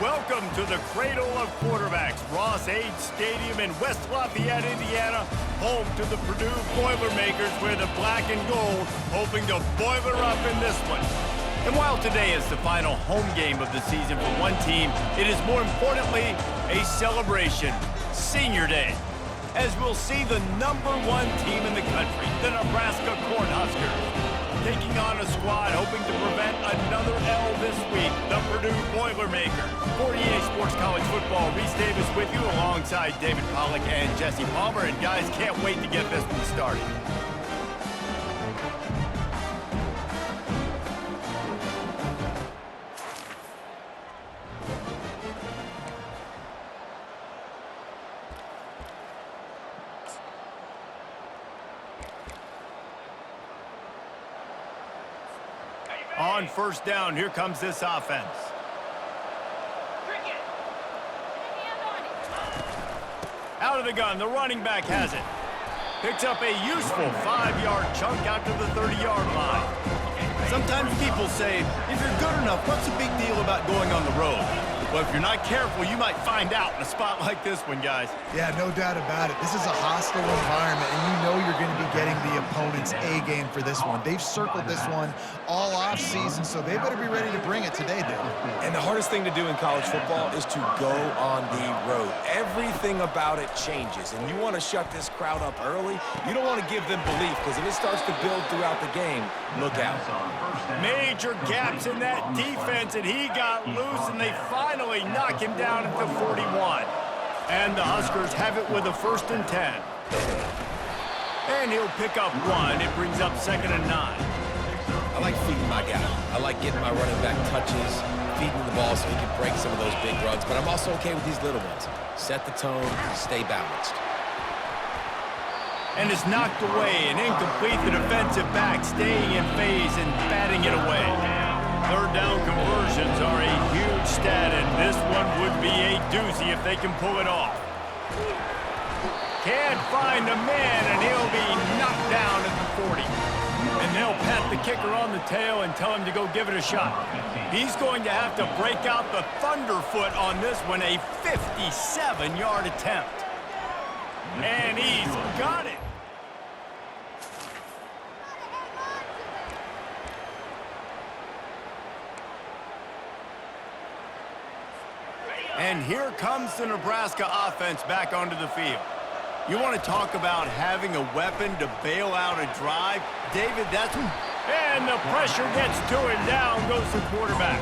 Welcome to the cradle of quarterbacks, Ross-Ade Stadium in West Lafayette, Indiana, home to the Purdue Boilermakers, where the black and gold hoping to boiler up in this one. And while today is the final home game of the season for one team, it is more importantly a celebration, Senior Day, as we'll see the #1 team in the country, the Nebraska Cornhuskers, taking on a squad hoping to prevent another L this week, the Purdue Boilermakers. For EA Sports College Football, Reese Davis with you alongside David Pollack and Jesse Palmer. And guys, can't wait to get this one started. On first down, here comes this offense. Out of the gun, the running back has it. Picks up a useful 5-yard chunk out to the 30-yard line. Sometimes people say, if you're good enough, what's the big deal about going on the road? Well, if you're not careful, you might find out in a spot like this one, guys. Yeah, no doubt about it. This is a hostile environment, and you know you're going to be getting the opponent's A game for this one. They've circled this one all off season, so they better be ready to bring it today, Dave. And the hardest thing to do in college football is to go on the road. Everything about it changes, and you want to shut this crowd up early. You don't want to give them belief, because if it starts to build throughout the game, look out. Major gaps in that defense, and he got loose, and they finally knock him down at the 41. And the Huskers have it with a 1st and 10. And he'll pick up 1. It brings up 2nd and 9. I like feeding my guy. I like getting my running back touches, feeding the ball so he can break some of those big runs. But I'm also okay with these little ones. Set the tone, stay balanced. And it's knocked away and incomplete. The defensive back staying in phase and batting it away. 3rd down conversions are a huge stat, and this one would be a doozy if they can pull it off. Can't find a man, and he'll be knocked down at the 40. And they'll pat the kicker on the tail and tell him to go give it a shot. He's going to have to break out the thunderfoot on this one, a 57-yard attempt. And he's got it. And here comes the Nebraska offense back onto the field. You want to talk about having a weapon to bail out a drive? David, that's... And the pressure gets to him. Down goes the quarterback.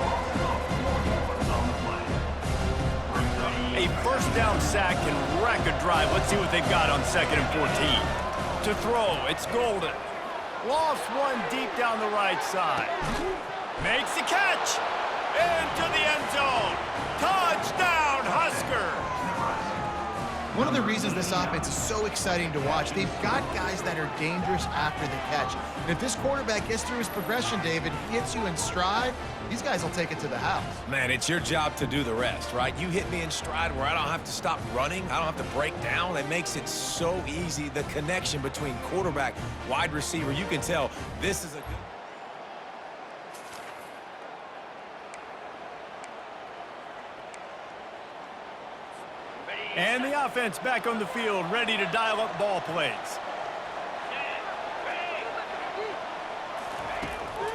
A 1st down sack can wreck a drive. Let's see what they've got on 2nd and 14. To throw, it's Golden. Lost one deep down the right side. Makes the catch. Into the end zone. Touchdown, Huskers! One of the reasons this offense is so exciting to watch, they've got guys that are dangerous after the catch. And if this quarterback gets through his progression, David, hits you in stride, these guys will take it to the house. Man, it's your job to do the rest, right? You hit me in stride where I don't have to stop running. I don't have to break down. It makes it so easy. The connection between quarterback, wide receiver, you can tell this is a good... And the offense back on the field, ready to dial up ball plays.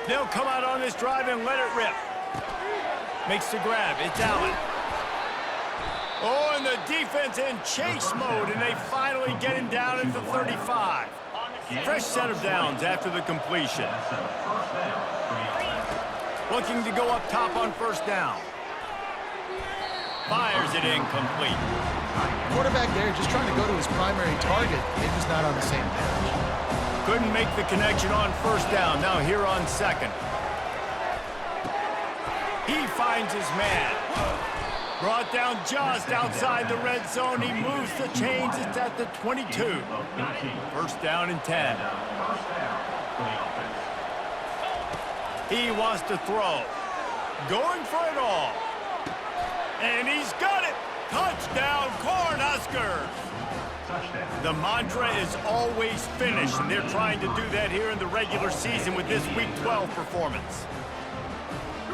They'll come out on this drive and let it rip. Makes the grab. It's Allen. Oh, and the defense in chase mode, and they finally get him down at the 35. Fresh set of downs after the completion. Looking to go up top on 1st down. Fires it incomplete. Quarterback there just trying to go to his primary target. They're just not on the same page. Couldn't make the connection on 1st down. Now here on 2nd. He finds his man. Brought down just outside the red zone. He moves the chains. It's at the 22. 1st down and 10. He wants to throw. Going for it all. And he's got it! Touchdown, Cornhuskers! The mantra is always finish, and they're trying to do that here in the regular season with this Week 12 performance.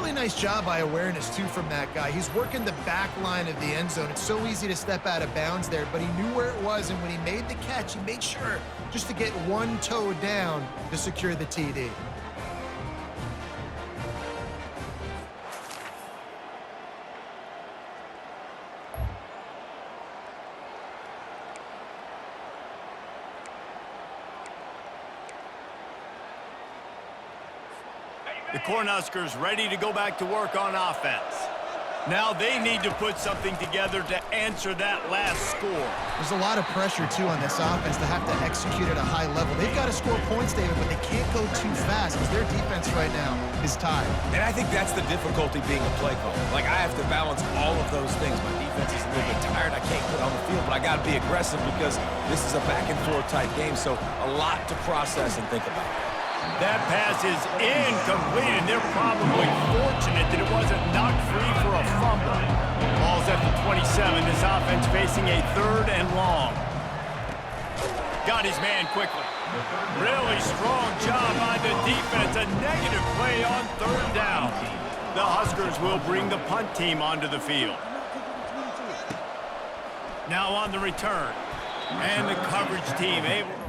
really nice job by awareness, too, from that guy. He's working the back line of the end zone. It's so easy to step out of bounds there, but he knew where it was, and when he made the catch, he made sure just to get one toe down to secure the TD. The Cornhuskers ready to go back to work on offense. Now they need to put something together to answer that last score. There's a lot of pressure, too, on this offense to have to execute at a high level. They've got to score points, David, but they can't go too fast because their defense right now is tired. And I think that's the difficulty being a play caller. Like, I have to balance all of those things. My defense is a little bit tired. I can't put on the field, but I got to be aggressive because this is a back-and-forth type game, so a lot to process and think about. That pass is incomplete, and they're probably fortunate that it wasn't knocked free for a fumble. Ball's at the 27. This offense facing a 3rd and long. Got his man quickly. Really strong job by the defense. A negative play on 3rd down. The Huskers will bring the punt team onto the field. Now on the return. And the coverage team able...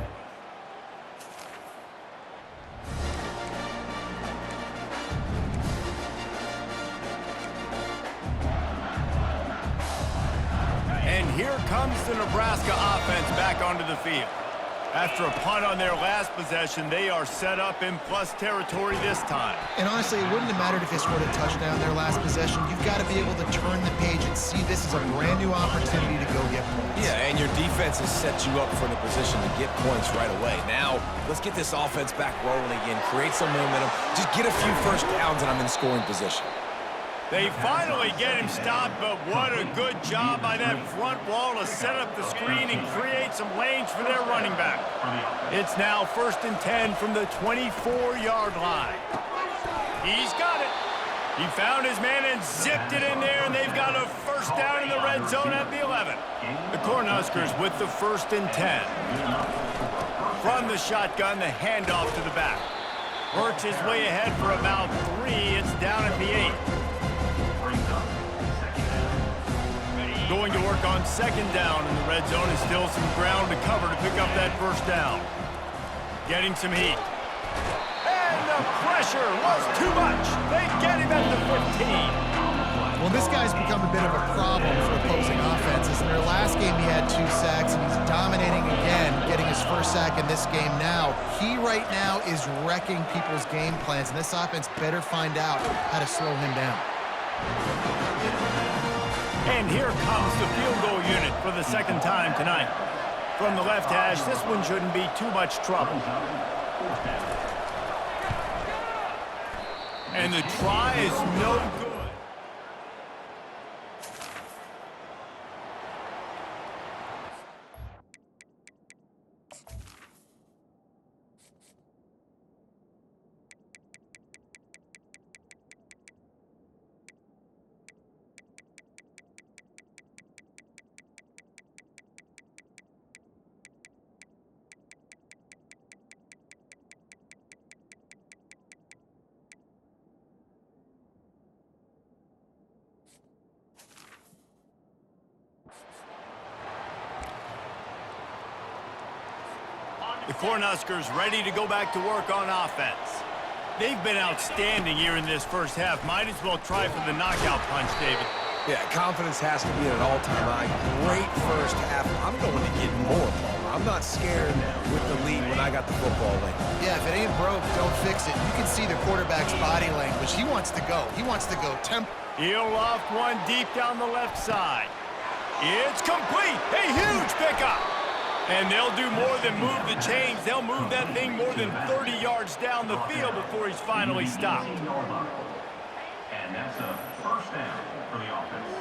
And here comes the Nebraska offense back onto the field. After a punt on their last possession, they are set up in plus territory this time. And honestly, it wouldn't have mattered if they scored a touchdown their last possession. You've got to be able to turn the page and see this as a brand new opportunity to go get points. Yeah, and your defense has set you up for the position to get points right away. Now, let's get this offense back rolling again, create some momentum, just get a few first downs, and I'm in scoring position. They finally get him stopped, but what a good job by that front wall to set up the screen and create some lanes for their running back. It's now 1st and 10 from the 24-yard line. He's got it. He found his man and zipped it in there, and they've got a first down in the red zone at the 11. The Cornhuskers with the 1st and 10. From the shotgun, the handoff to the back. Works his way ahead for about 3. It's down at the 8. Going to work on 2nd down in the red zone, and still some ground to cover to pick up that first down. Getting some heat. And the pressure was too much. They get him at the 15. Well, this guy's become a bit of a problem for opposing offenses. In their last game, he had 2 sacks, and he's dominating again, getting his first sack in this game now. He right now is wrecking people's game plans, and this offense better find out how to slow him down. And here comes the field goal unit for the 2nd time tonight. From the left hash, this one shouldn't be too much trouble. And the try is no good. The Cornhuskers ready to go back to work on offense. They've been outstanding here in this first half. Might as well try for the knockout punch, David. Yeah, confidence has to be at an all-time high. Great first half. I'm going to get more, Palmer. I'm not scared with the lead when I got the football late. Yeah, if it ain't broke, don't fix it. You can see the quarterback's body language. He wants to go. He wants to go. He'll loft one deep down the left side. It's complete. A huge pickup. And they'll do more than move the chains. They'll move that thing more than 30 yards down the field before he's finally stopped. And that's a first down for the offense.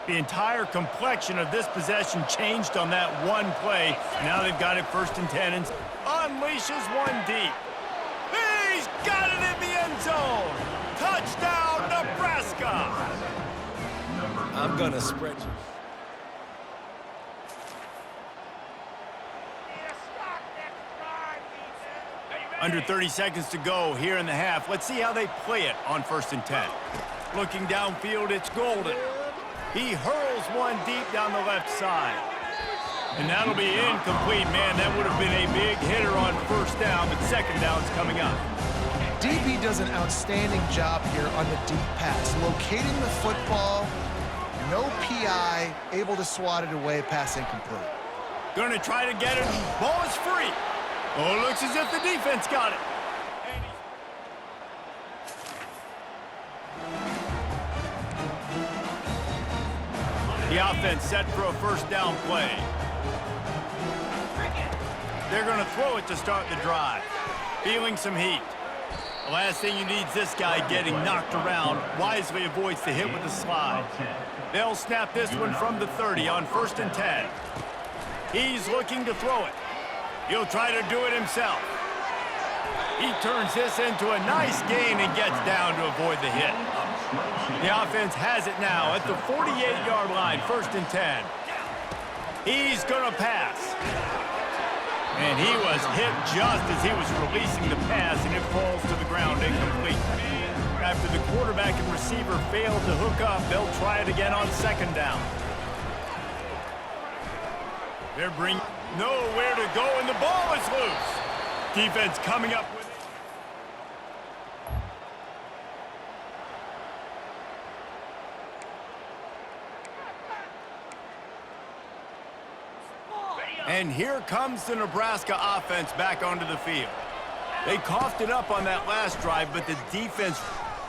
The entire complexion of this possession changed on that one play. Now they've got it 1st and 10 and unleashes one deep. He's got it in the end zone. Touchdown, Nebraska. job. I'm going to spread you. Under 30 seconds to go here in the half. Let's see how they play it on 1st and 10. Looking downfield, it's Golden. He hurls one deep down the left side. And that'll be incomplete, man. That would have been a big hitter on 1st down, but 2nd down's coming up. DB does an outstanding job here on the deep pass, locating the football, no PI, able to swat it away, pass incomplete. Going to try to get it. Ball is free. Oh, it looks as if the defense got it. The offense set for a 1st down play. They're going to throw it to start the drive. Feeling some heat. The last thing you need is this guy getting knocked around. Wisely avoids the hit with the slide. They'll snap this one from the 30 on 1st and 10. He's looking to throw it. He'll try to do it himself. He turns this into a nice gain and gets down to avoid the hit. The offense has it now at the 48-yard line, 1st and 10. He's going to pass. And he was hit just as he was releasing the pass, and it falls to the ground incomplete. After the quarterback and receiver failed to hook up, they'll try it again on 2nd down. They're bringing nowhere to go, and the ball is loose. Defense coming up with it. And here comes the Nebraska offense back onto the field. They coughed it up on that last drive, but the defense,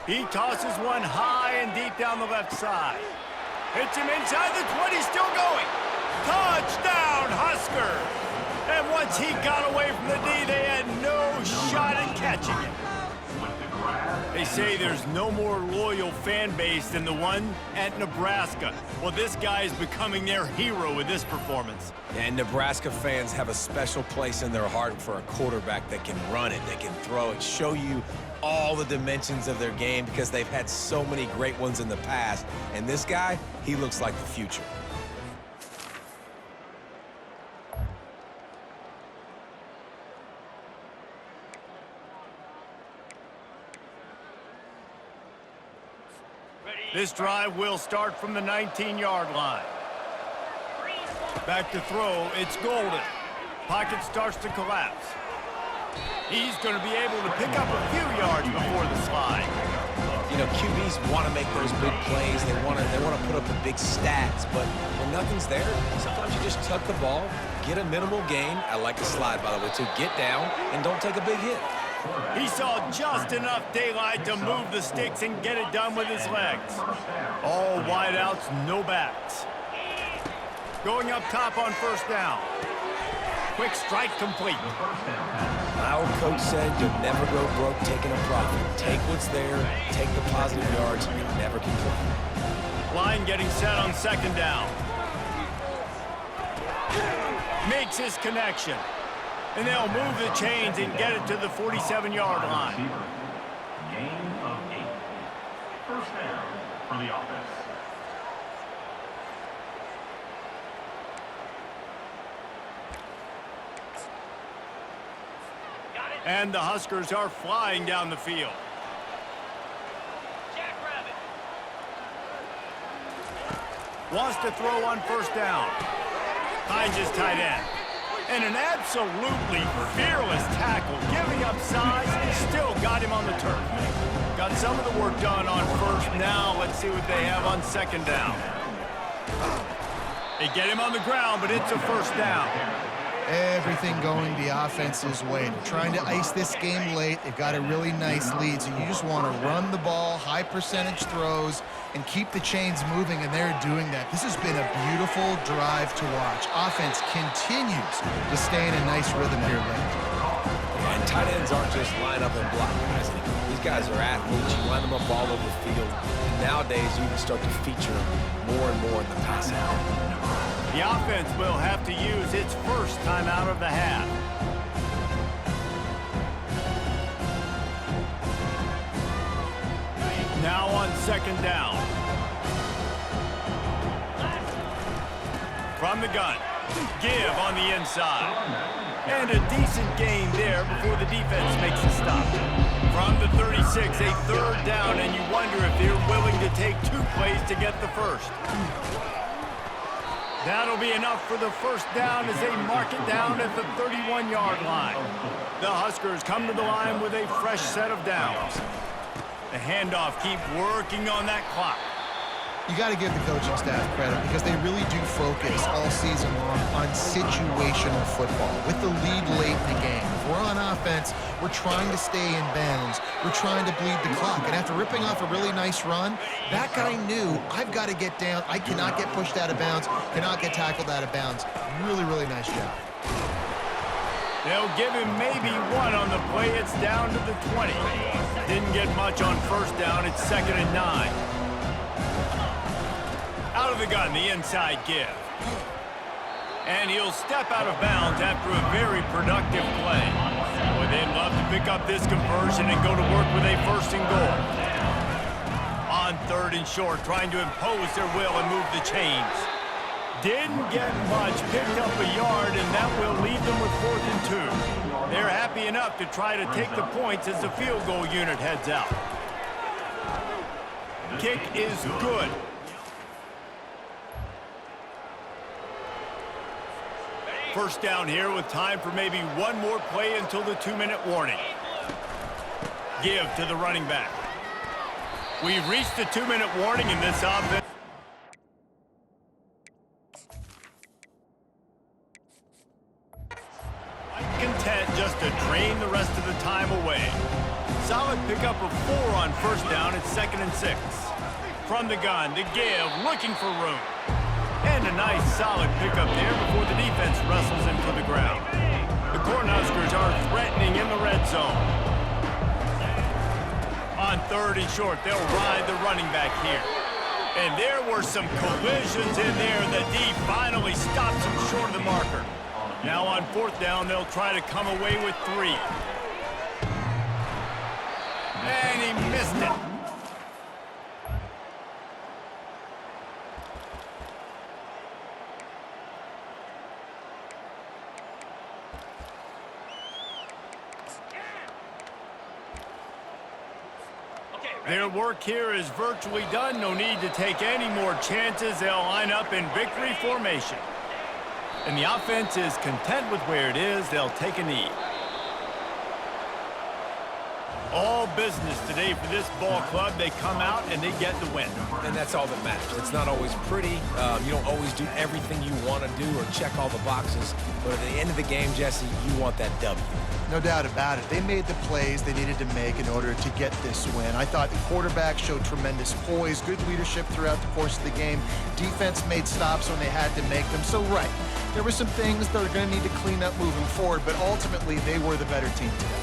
he tosses one high and deep down the left side. Hits him inside the 20, still going. Touchdown, Huskers! And once he got away from the D, they had no shot at catching it. They say there's no more loyal fan base than the one at Nebraska. Well, this guy is becoming their hero with this performance. And Nebraska fans have a special place in their heart for a quarterback that can run it, that can throw it, show you all the dimensions of their game because they've had so many great ones in the past. And this guy, he looks like the future. This drive will start from the 19-yard line. Back to throw, it's Golden. Pocket starts to collapse. He's going to be able to pick up a few yards before the slide. You know, QBs want to make those big plays. They want to put up the big stats, but when nothing's there, sometimes you just tuck the ball, get a minimal gain. I like the slide, by the way, to get down and don't take a big hit. He saw just enough daylight to move the sticks and get it done with his legs. All wideouts, no backs. Going up top on 1st down. Quick strike complete. My old coach said you'll never go broke taking a profit. Take what's there, take the positive yards, and never complain. Line getting set on 2nd down. Makes his connection. And they'll move the chains and get it to the 47-yard line. Gain of 8. 1st down for the offense. And the Huskers are flying down the field. Wants to throw on 1st down. Finds his tight end. And an absolutely fearless tackle, giving up size, still got him on the turf. Got some of the work done on 1st. Now let's see what they have on 2nd down. They get him on the ground, but it's a 1st down. Everything going the offense's way. They're trying to ice this game late. They've got a really nice lead, so you just want to run the ball, high percentage throws, and keep the chains moving, and they're doing that. This has been a beautiful drive to watch. Offense continues to stay in a nice rhythm here late. And tight ends aren't just line up and block guys anymore. These guys are athletes. You line them up all over the field. And nowadays, you can start to feature them more and more in the passing game. The offense will have to use its 1st time out of the half. Now on second down. From the gun. Give on the inside. And a decent gain there before the defense makes a stop. From the 36, a third down, and you wonder if they're willing to take 2 plays to get the first. That'll be enough for the first down as they mark it down at the 31-yard line. The Huskers come to the line with a fresh set of downs. The handoff keep working on that clock. You got to give the coaching staff credit because they really do focus all season long on situational football. With the lead late in the game, if we're on offense, we're trying to stay in bounds. We're trying to bleed the clock. And after ripping off a really nice run, that guy knew, I've got to get down. I cannot get pushed out of bounds, cannot get tackled out of bounds. Really, really nice job. They'll give him maybe 1 on the play. It's down to the 20. Didn't get much on first down. It's 2nd and 9. Out of the gun, the inside give. And he'll step out of bounds after a very productive play. Boy, they'd love to pick up this conversion and go to work with a 1st and goal. On 3rd and short, trying to impose their will and move the chains. Didn't get much, picked up a yard, and that will leave them with 4th and 2. They're happy enough to try to take the points as the field goal unit heads out. Kick is good. First down here with time for maybe 1 more play until the 2-minute warning. Give to the running back. We've reached the 2-minute warning in this offense. Content just to drain the rest of the time away. Solid pickup of 4 on first down at 2nd and 6. From the gun, the give, looking for room. And a nice solid pickup there before the defense wrestles him to the ground. The Cornhuskers are threatening in the red zone. On 3rd and short, they'll ride the running back here. And there were some collisions in there. The D finally stops him short of the marker. Now on 4th down, they'll try to come away with 3. And he missed it. Their work here is virtually done. No need to take any more chances. They'll line up in victory formation. And the offense is content with where it is. They'll take a knee. All business today for this ball club. They come out and they get the win. And that's all that matters. It's not always pretty. You don't always do everything you want to do or check all the boxes. But at the end of the game, Jesse, you want that W. No doubt about it. They made the plays they needed to make in order to get this win. I thought the quarterback showed tremendous poise, good leadership throughout the course of the game. Defense made stops when they had to make them. So, right, there were some things that are going to need to clean up moving forward, but ultimately they were the better team today.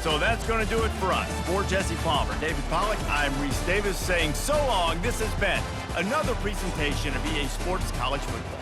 So that's going to do it for us. For Jesse Palmer, David Pollack, I'm Reese Davis saying so long. This has been another presentation of EA Sports College Football.